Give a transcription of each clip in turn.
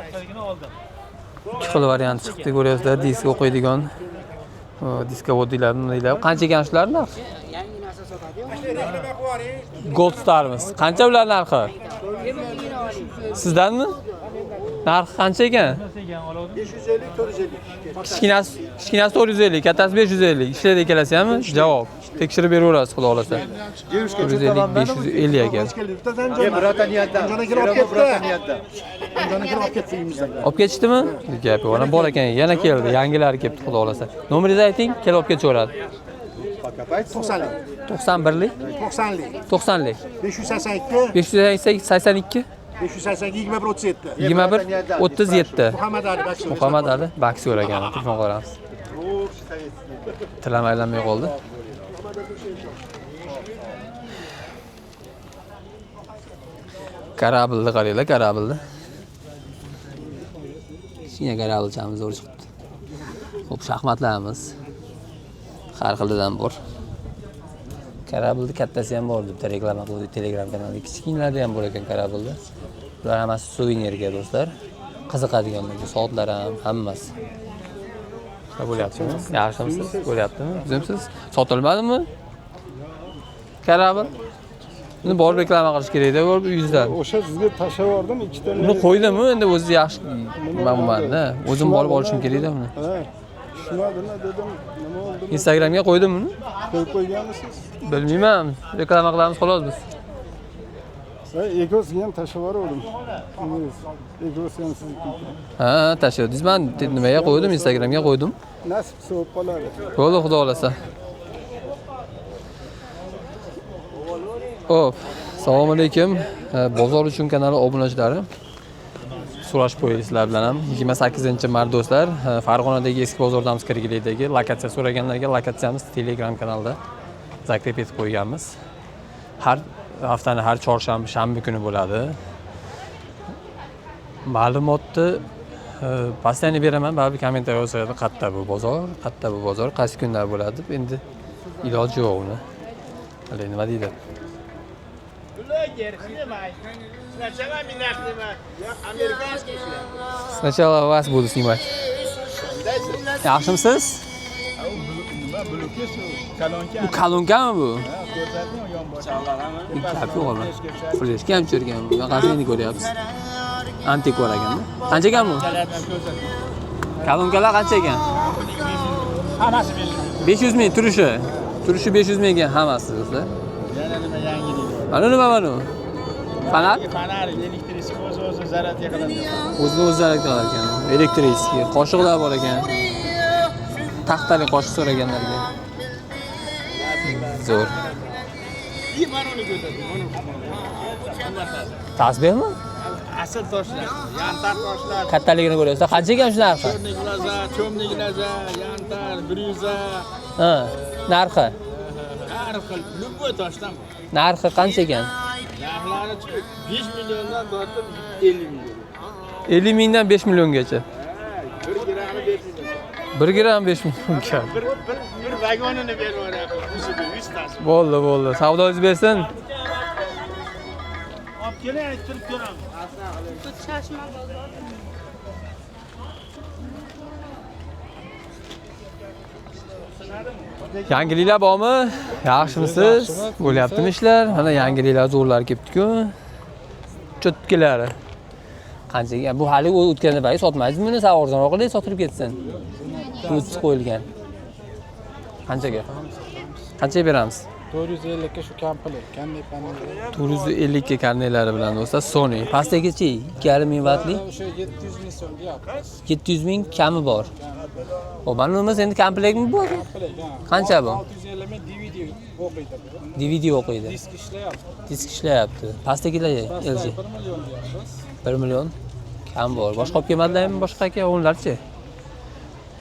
ikki xil variant chiqdi, ko'ryapsizlar. Diska qo'yadigan. Diskovodlar nimalar? Qancha ekan shular narx? Yangi narsa sotadi. Gold Star'miz. Qancha ular narxi? Sizdanmi? Narxi qancha ekan? 550 450. Kichkinasi 450, kattasi 550. Ishlaydi ikkalasi hammi? Javob. Tekshirib beraverasiz, xudo xolasa. 450, 550 ekan. Birata niyatda. Olib ketishdimi? Gap yo'q. Ana bor ekan, yana keldi. Yangilari kelibdi, xudo xolasa. Nomeringizni ayting, kelib olib ketaveradi. 90lik. 91lik, 90lik. 90lik, 582 582, 582 21 37. 21 37. Muhammad Ali Bakshi. Muhammad Ali Baksi o'ragan. Telefon qo'yamiz. Tilam aylanmay qoldi. Karabilni qaranglar, karabilni. Kichkina karabilchamiz zo'r chiqdi. Xo'p, shaxmatlarimiz har xilidan bor. Karabilni kattasi ham bor deb reklama qildi Telegram kanalida. Kichkinalari ham bor ekan karabilda. Bular hammasi suvenirga do'stlar. Qiziqadiganlarga soatlar ham hammasi. Nima bo'lyaptimi? Yaxshimisiz? Bo'lyaptimi? O'zimsiz? Sotilmadimi? Karabil. Buni borib reklama qilish kerak-da, borib uyingizdan. O'sha sizga tashlab yubordim, ikkita. Buni qo'ydimmi? Endi o'zi yaxshi manbada. O'zim borib olishim kerak-da buni. Ha. Tushunmadimmi dedim, nima oldi? Instagramga qo'ydim buni. Qo'yib qo'yganmisiz? Bilmayman. Reklama qilamiz xolos biz. Egosiga ham tashlab yubordim. Egosi ham sizniki. Ha, tashladingiz. Men nimaga qo'ydim? Instagramga qo'ydim. Nasib bo'lib qoladi. Bo'ldi, xudo xolasa. Hop, assalomu alaykum. Bozor uchun kanali obunachilari. So'rashib qo'yinglar bilan ham 28-mart do'stlar, Farg'onadagi eski bozordamiz Kirgilikdagi lokatsiya so'raganlarga lokatsiyamiz Telegram kanalida zakrep etib qo'yganmiz. Har haftani har chorshanba, shanba kuni bo'ladi. Ma'lumotni pastani beraman, baribir kommentariy yozadi, qayerda bu bozor, qaysi kunlar bo'ladi deb. Endi iloji yo'q uni. Hali nima deydi? Сначала вас буду снимать. Yaxshimisiz? Bu kalonkami bu? Gap yo'qmi? Fleshga ham tushirgan. Bunaqasini ko'ryapsiz. Antik bor ekanda. Qancha ekan bu? Kalonkalar qancha ekan? Hammasi 500 ming turishi. Turishi 500 ming ekan hammasi do'stlar. Yana nima yangilik? Mana nima mana? Fanar? Fanar elektrisi o'zi zaryadga qiladi. O'zini zaryad qilar ekan. Elektrический. Qoshiqlar bor ekan. Taxtali qoshiq so'raganlarga. Zo'r. Mana Tasbehmi? asl toshlar, yantar toshlar. Kattaligini ko'ryapsiz. Qancha ekan shu narxi? Cho'mnik laza, yantar, biruza. Ha, narxi. Har xil любой toshdan. Narxi qancha ekan? Narxlari 5 milliondan tortib 50 million. 50 mingdan 5 milliongacha. 1 grammi 5 million. 1 gram 5 millionga. Bir vagonini berib yuboryapmiz. Ustiga 100 tasi. Bo'ldi. Savdoingiz bersin. Olib keling, aytib ko'ramiz. Chashma bozor. Yangiliklar bormi? Yaxshimisiz? Bo'lyaptimi ishlar? Mana yangiliklar zo'rlar kelibdi-ku. Cho'tkilari. Qanchaga? Bu hali o'tganda payt sotmaysizmi? Buni savozroq qilib sotilib ketsin. O'tib qo'yilgan. Qanchaga? Qanchaga beramiz? 450 ga shu komplet, qanday panel? 450 ga karnelari bilan do'stlar, Sony. Pastdagichi 2,5 ming vatli. O'sha 700 ming so'm deyapmiz. 700 ming kami bor. Xo'p, mana bunimiz endi komplektmi bu? Qancha bu? 650 ming DVD o'qiydi. DVD o'qiydi. Disk ishlayapti. Disk ishlayapti. Pastdagilar LG. 1 million deyapmiz. 1 million kam bor. Boshqa olib kelmadilarmi? Boshqa aka o'g'illarchi?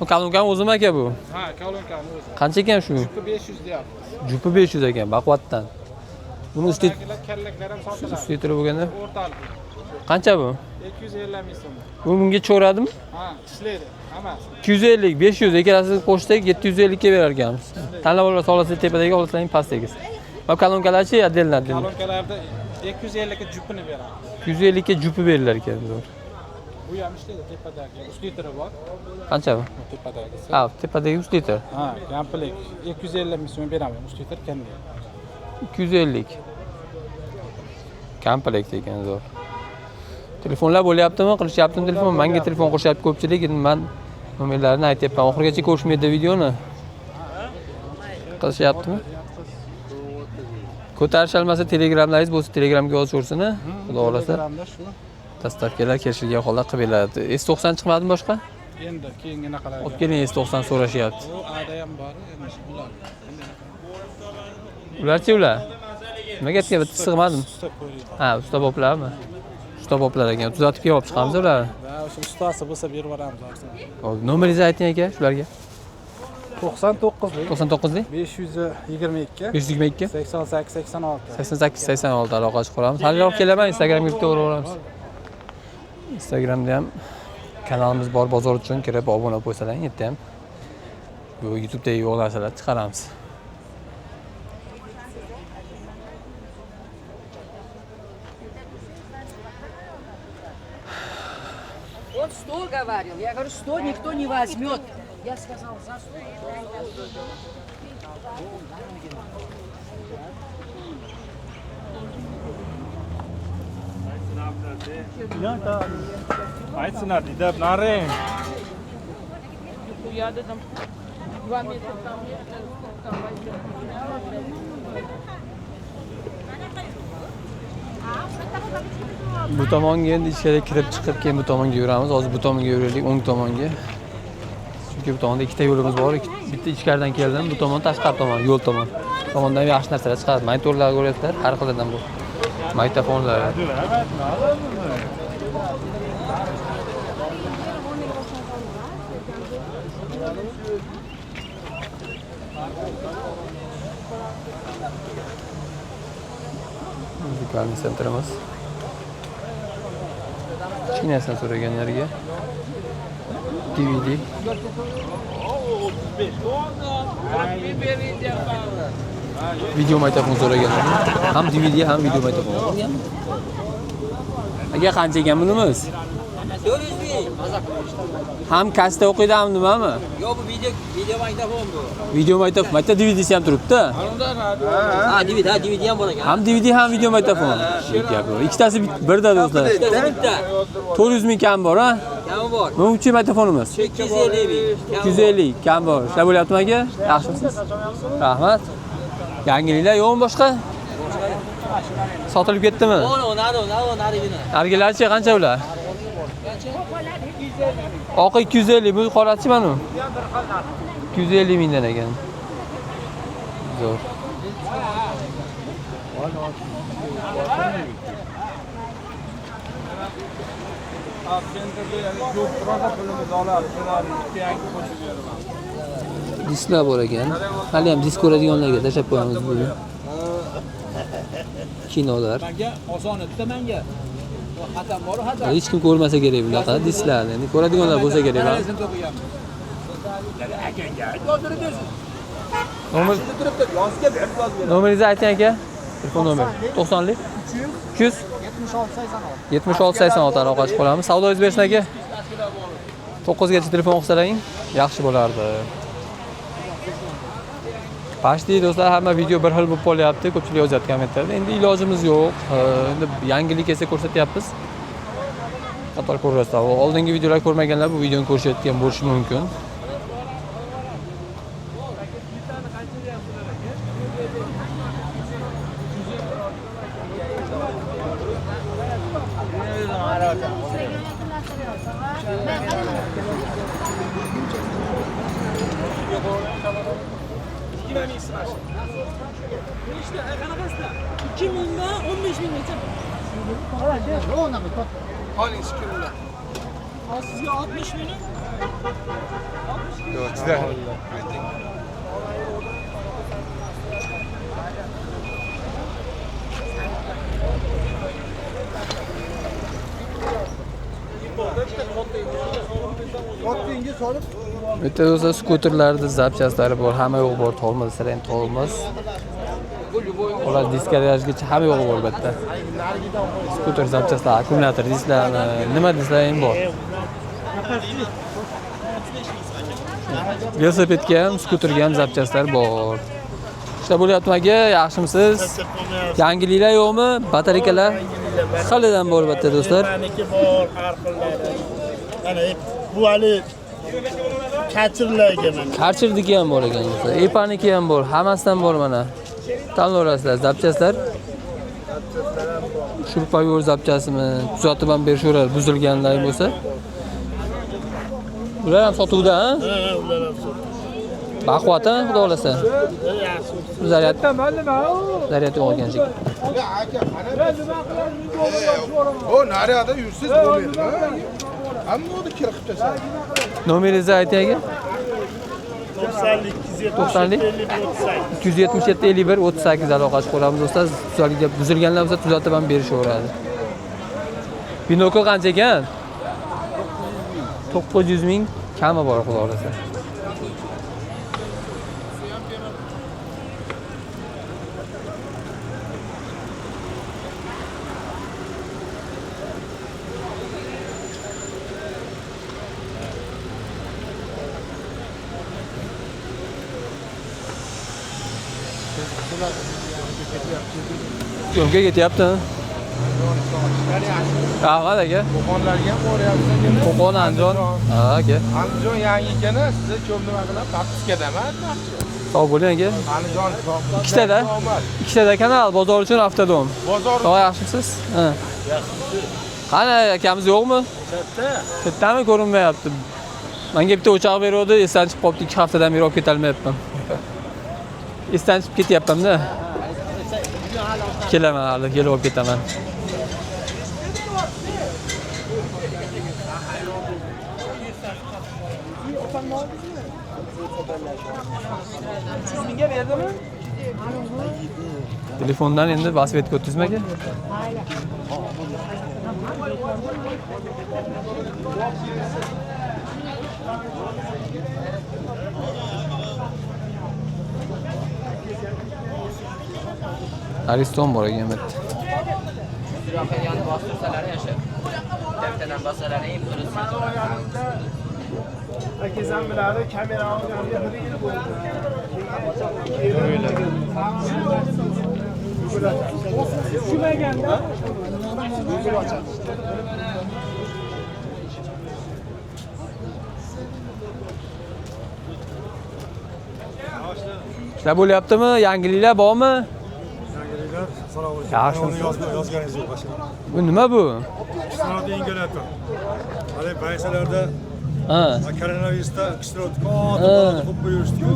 Bu kalonkam o'zim aka bu. Ha, kalonkani o'zi. Qancha ekan shu? 500 deyapmiz. Jupi 500 ekan, baquvvatdan. Buni usti Kallaklar ham sotiladi. usti bo'lganda O'rtalik. qancha bu? 250 ming so'm. Bu bunga cho'radimi? Ha, ishlaydi. Hammasi. 250, 500 ikkalasini qo'shsak 750 ga berar ekanmiz. Tanlab olasiz, olasiz tepadagi, olasizlar pastdagi. Va kolonkalarchi отдельно. Kolonkalarda 250 ga jupini beramiz. 250 ga jupi berilar ekan. Bu ham ishlaydi tepadagi 3 litri bor. Qancha bu? Tepadagisi. Ha, tepadagi 3 litr. Ha, komplet 250 ming so'm beraman 3 litr kanday. 250. Komplekt ekan zo'r. Telefonlar bo'lyaptimi? Qilishyaptimi telefon? Menga telefon qilishyapti ko'pchilik. Men nomerlarini aytyapman. Oxirigacha ko'rishmaydi videoni. Qilishyaptimi? Ko'tarish olmasa Telegramlaringiz bo'lsa, Telegramga yozaversin, xudo xolasa. Telegramda shu. Dastavkalar kelishilgan holda qilib beradi. S90 chiqmadimi boshqa? Endi keyingi naqalarga. Olib keling, S90 so'rashyapti. Bu ada ham bor, endi ular. Ularchi ular? Nimaga aytgan bitta sig'madim? Usta ko'ring. Ha, usta boblarmi? Usta boblar ekan. Tuzatib kelib chiqamiz ularni. Va o'sha ustasi bo'lsa berib yuboramiz hozir. Hop, nomeringizni ayting aka shularga. 99lik 99lik 522 522 88 86. 88 86 aloqa qilamiz. Haliroq kelaman, Instagramga bitta uraveramiz. Instagramda ham kanalimiz bor, bozor uchun kirib obuna bo'lib qo'ysalar, yerda ham bu YouTube'dagi yo'q narsalar chiqaramiz. Вот 100 говорил. Я говорю, 100 никто не возьмет. Я сказал, за 100. Aytsinlar, deb naring. Я дам 2 метра там. Bu tomonga endi ichkariga kirib chiqib, keyin bu tomonga yuramiz. Hozir bu tomonga yuraylik, o'ng tomonga. Chunki bu tomonda ikkita yo'limiz bor. Bitta ichkaridan keldim, bu tomon tashqari tomon, yo'l tomon. Tomondan yaxshi narsalar chiqadi. Monitorlar ko'ryapsizlar, har xilidan bu. Mikrofonlar. Muzikalniy sentrimiz. Kichkinasidan so'raganlarga DVD. Video magnitofon so'raganlar. Ham DVD ham video magnitofon. Aka qancha ekan bunimiz? 400 ming. Ham kasta o'qiydi ham nimami? Yo'q, bu video magnitofon bu. Video magnitofon, bitta DVDsi ham turibdi. Ha, DVD ham bor ekan. Ham DVD ham video magnitofon. Gap bu. Ikkitasi birda do'stlar. Bitta. 400 ming kam bor, ha? Kami bor. Bu uchi magnitofonimiz. 250 ming. 250 kam bor. Ishlab bo'lyaptimi aka? Yaxshimisiz? Rahmat. Yangiliklar yo'qmi boshqa? Sotilib ketdimi? Narigina. Nargilarchi qancha ular? Oqi 250, bu qorasi mana. 250 mingdan ekan. Zo'r. Disklar bor ekan. Hali ham disk ko'radiganlarga tashlab qo'yamiz buni. Kinolar. Menga oson o'tdi menga. Xatam bor, xatam. Hech kim ko'rmasa kerak bunaqa disklarni. Endi ko'radiganlar bo'lsa kerak. Nomeringizni ayting aka. Telefon nomeri 90lik 300 76 86 aloqa qilib qolamiz. Savdoingiz bersin aka. 9 gacha telefon qilsalaring yaxshi bo'lardi. Pashti do'stlar, hamma video bir xil bo'lib qolyapti. Ko'pchilik yozyapti kommentlarda. Endi ilojimiz yo'q. Endi yangilik esa ko'rsatyapmiz. Qator ko'rasizlar. Oldingi videolar ko'rmaganlar bu videoni ko'rishayotgan bo'lishi mumkin. Sizga 60 ming. Yo'q, juda. Bitta do'stlar skuterlarda zapchastlari bor, hamma yo'q bor, tormoz, sira ham tormoz. Ular diskadajgacha hamma yo'q bor albatta. Skuter zapchastlar, akkumulyator disklarmi, nima dislar ham bor. Velosipedga ham, skuterga ham zapchastlar bor. Ishlar bo'lyapti aka, yaxshimisiz? Yangiliklar yo'qmi? Batareykalar xilidan bor albatta do'stlar. Maniki bor, har xillari. Mana bu hali kachirlarga mana. Karchirdiki ham bor ekan do'stlar. Epaniki ham bor, hammasidan bor mana. Tanlayverasizlar, zapchastlar. Shurpayor zapchasimi, tuzatib ham berishaveradi, buzilganlar bo'lsa. Ular ham sotuvda, ha? Ha, ular ham sotuvda. Baquvvat, ha, xudo xolasa. Zaryad yo'q ekan shekilli. O nariyada yursiz bo'lmaydi. Hamma o'da kirib tashladi. Nomeringizni ayting aka. 277 51 38 aloqasi qilamiz do'stlar. Buzilganlar bo'lsa tuzatib ham berishaveradi. Binokl qancha ekan? 900 ming kami bor xudo xolasa. Yo'lga ketyapti. Rahmat aka. Qo'qonlarga ham boryapsiz. Qo'qon, Andijon. Ha, aka. Andijon yangi ekan, sizni ko'p nima qilib propiskadami aytmoqchi. Sog' bo'ling aka. Andijon Ikkitada. Ikkitada kanal bozor uchun avtodom. Bozor. Sog' yaxshimisiz? Ha. Qani akamiz yo'qmi? Kattami ko'rinmayapti. Menga bitta o'choq beruvdi, esdan chiqib qolibdi, 2 haftadan beri olib ketolmayapman. Esdan chiqib ketyapman-da. Kelaman, hali kelib olib ketaman. Telefondan endi Basvetga o'tkazma aka. Ariston bor ekan bitta. Yo'qolgan bostirsalari yashab. Bittadan bossalari ham turisi. Akazam biladi, kamera olganimda 1 yil bo'ldi. Tushmaganda Ishlar bo'lyaptimi? Yangiliklar bormi? Yangiliklar, salom alaykum. Yaxshimisiz? Yozganingiz yo'q boshqa. Bu nima bu? Kislorod yengillatib. Hali baysalarda koronavirusda kislorod ko'p qo'yishdi-ku.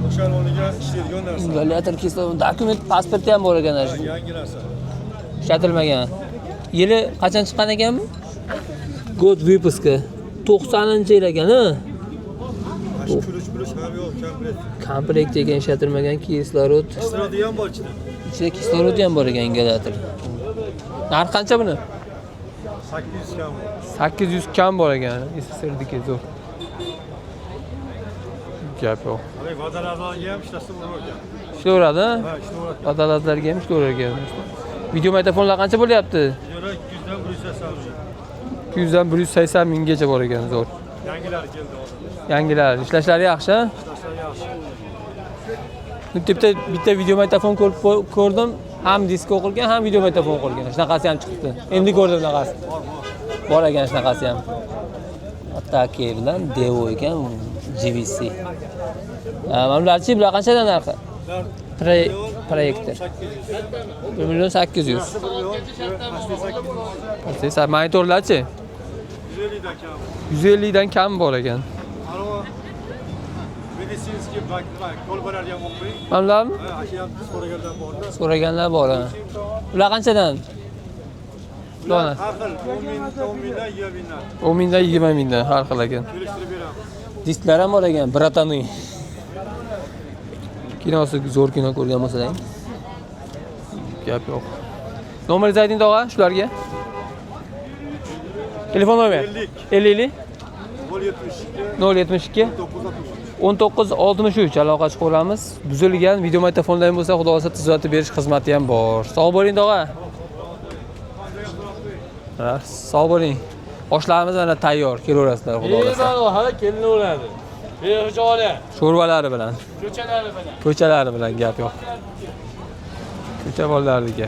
O'shaning o'rniga ishlaydigan narsa. Ingalyator kislorod, dokument, pasporti ham bor ekan. Yangi narsa. Ishlatilmagan. Yili qachon chiqqan ekan bu? Gод выпуска 90-yil ekan, ha? Pulush ham yo'q, komplekt. Komplekt ekan, ishlatilmagan kislorod. Kislorod ham bor ichida. Ichida kislorod ham bor ekan ingalyator. Narxi qancha buni? 800 kam. 800 kam bor ekan. SSR'diki zo'r. Gap yo'q. Hali vadalarga ham ishlasa bo'lar ekan. Ishlaveradi, ha? Ha, ishlayveradi. Vadalatlarga ham ishlaverar ekan. Video magnitofonlar qancha bo'lyapti? Yo'ra 200 dan 180 ming. 200 dan 180 minggacha bor ekan, zo'r. Yangilar keldi hozir. Yangilar, ishlashlari yaxshi, ha? Ishlashlari yaxshi. Bitta video magnitofon ko'rdim, ham disk o'qilgan, ham video magnitofon o'qilgan. Shunaqasi ham chiqibdi. Endi ko'rdim shunaqasi. Bor ekan shunaqasi ham. Attaki bilan Devo ekan, GVC. Mamlarchi bular qanchadan narxi? Proyektor. 1.800.000. Siz monitorlarchi? 150 dan kam bor ekan. Medisinskiy kolbalar ham o'qing. Mamlarmi? Ha, ham so'raganlar borda. So'raganlar bor. Ular qanchadan? Ular har xil 10 10 mingdan mingdan 20 mingdan 20 mingdan har xil ekan. kelishtirib beramiz. Disklar ham bor ekan, bratani. Kinosi zo'r kino ko'rgan bo'lsang. Gap yo'q. Nomeringizni ayting tog'a shularga. Telefon nomer 50 50 072 072 1963 aloqa chiqaveramiz. Buzilgan video magnitofonlar bo'lsa, xudo xolasa tuzatib berish xizmati ham bor. Sog' bo'ling, tog'a. Sog' bo'ling. Oshlarimiz mana tayyor, kelaverasizlar, xudo xolasa. Hali kelinaveradi. Behijolat. Sho'rvalari bilan, Ko'chalari bilan. ko'chalari bilan gap yo'q. Ko'cha bolalarniki.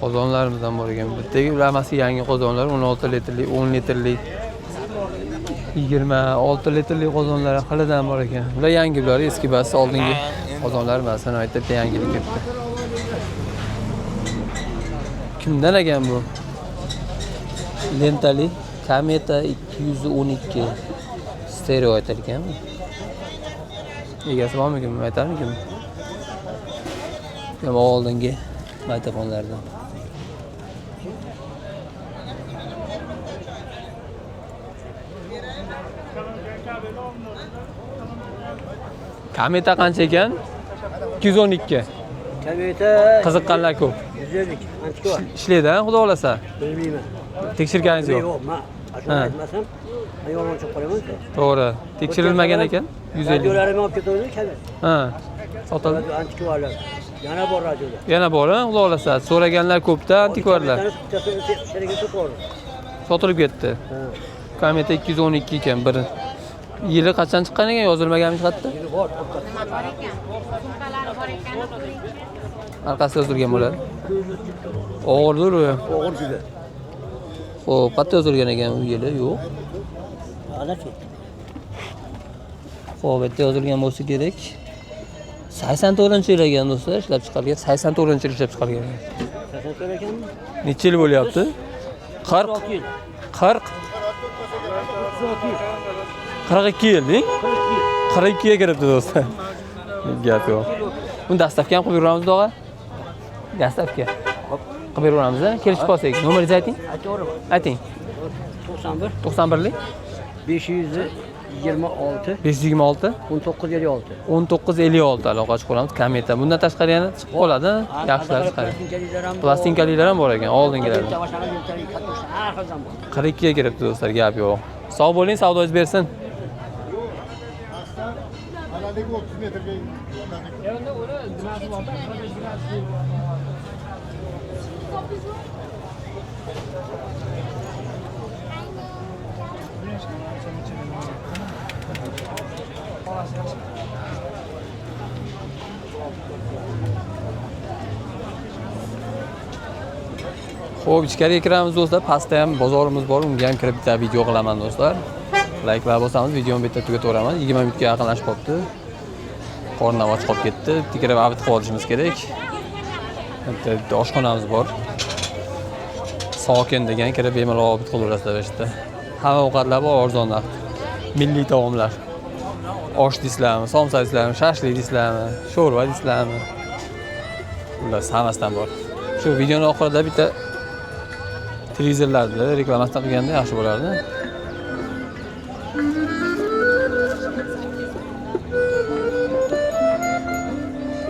Qozonlarimizdan bor ekan. Bittagi ulamasi yangi qozonlar 16 litrli, 10 litrli, 26 litrli qozonlar halidan bor ekan. Ular yangi, bular eski bas, oldingi qozonlar emas, sanoatda bitta yangilik ketdi. Kimdan ekan bu? Lentali Kameta 212 stereo aytilgan. Egasi bormikin, aytarmikin? Nima oldingi magnitofonlardan. Kameta qancha ekan? 212. Kameta Qiziqqanlar ko'p. 150. Antikva. Ishlaydi, xudo xolasa. Bilmayman. Tekshirganingiz yo'q. Yo'q, men ashula aytmasam, men yolg'on chiqib qolaman. To'g'ri. Tekshirilmagan ekan 150. Radiolarni olib ketuvdi, kamera. Ha. Sotildi. Antikvalar. Yana bor radioda. Yana bor, xudo xolasa. So'raganlar ko'pda antikvarlar. Sotilib ketdi. Kameta 212 ekan bir. Yili qachon chiqqan ekan, yozilmaganmi chiqadi? Bor. Orqasida yozilgan bo'ladi. Og'irdir u. O'g'ir juda. Xo'p, qayerda yozilgan ekan u yili? Yo'q. G'alati. Xo'p, bu yerda yozilgan bo'lsa kerak. 84-yil ekan do'stlar, ishlab chiqarilgan. 84-yil ishlab chiqarilgan. 84 ekanmi? Necha yil bo'lyapti? 40. 40. 42 yil, 42 ga kiribdi do'stlar. Gap yo'q. Buni dastavka ham qilib beramiz, tog'a. Dastavka. Qilib beramiz, kelishib qolsak. Nomeringizni ayting. Ayting. 91 91lik 526 526 1956. 1956 aloqa chiqaramiz. Kameta. Bundan tashqari yana chiqib qoladi. Yaxshilar chiqadi. Plastinkaliklar ham bor ekan, oldingilar. 42 ga kiribdi do'stlar, gap yo'q. Sog' bo'ling, savdoingiz bersin. Aradagi 30 metrga Xo'p, ichkariga kiramiz do'stlar. Pastda ham bozorimiz bor, unga ham kirib bitta video qilaman do'stlar. Layklar bo'lsangiz videoni bitta tugataveraman. 20 minutga yaqinlashib qolibdi. Qornim och qolib ketdi. Tikirib avit qilib olishimiz kerak. Bitta oshxonamiz bor. Sokin degan kirib bemalol avit qilaverasizlar ishda. Hamma ovqatlar bor, arzon narx. Milliy taomlar. Osh deysizlarmi, somsa deysizlarmi, shashlik deysizlarmi, sho'rva deysizlarmi? Ular hammasidan bor. Shu videoning oxirida bitta televizorlarni reklamasini qilganda yaxshi bo'lardi.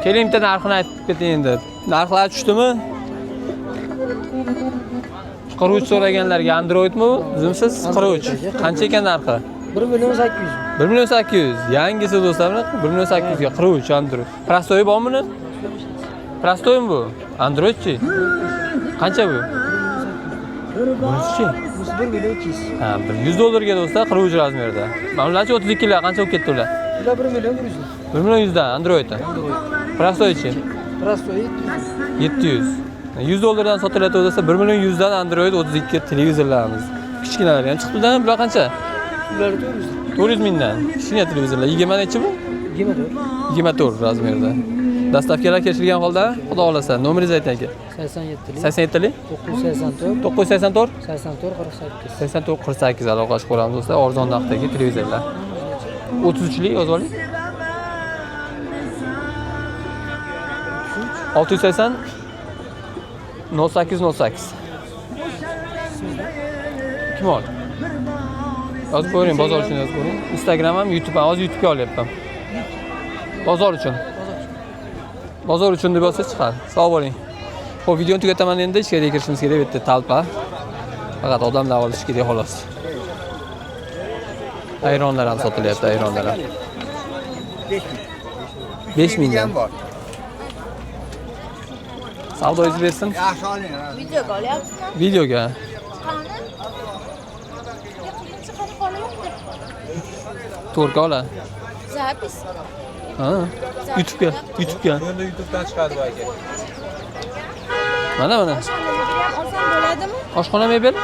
Keling bitta narxini aytib keting endi. Narxlar tushdimi? 43 so'raganlarga Androidmi bu? Bizimsiz 43. Qancha ekan narxi? 1.800.000. 1.800.000. Yangisi do'stlar, 1.800.000 ga 43 Android. Prostoy bormi buni? Prostoymi bu? Androidchi? Qancha bu? Bunisi-chi? 1.200.000. Ha, $100 do'stlar, 43 razmerda. Mana ularchi 32 lar qancha bo'lib ketdi ular? Ular 1.100.000. 1.100.000 dan Androidda. Prostoychi? Prostoy 700. $100 dan sotilayotgan bo'lsa 1.100.000 dan Android 32 televizorlarimiz. Kichkinalar ham chiqdi-da, bular qancha? Ular 400 mingdan. Kichkina televizorlar 20 nechi bu? 24. 24 razmerda. Dastavkalar kelishilgan holda, xudo xolasa, nomeringizni ayting aka. 87lik 87lik 984 984 84 48. 84 48 aloqa qilib ko'ramiz do'stlar, arzon narxdagi televizorlar. 33lik yozib oling. 680 0808 mol. Yozib qo'ying, bozor uchun yozib qo'ying. Instagram ham, YouTube ham, hozir YouTube'ga olyapman. Bozor uchun. Bozor uchun deb yozsa chiqadi. Sog' bo'ling. Xo'p, videoni tugataman endi, ichkariga kirishimiz kerak, bu yerda talpa. Faqat odamlar olish kerak xolos. Ayronlar ham sotilyapti, ayronlar ham. 5 mingdan. Savdoyingizni bersin. Videoga olyapsizmi? Videoga. Qani? Chiqarib qolmoqda. To'rga ola. Zapis. Ha. YouTube'ga. Endi YouTube'dan chiqadi bu aka. Mana. Oshxonaga ham olsam bo'ladimi? Oshxona mebel?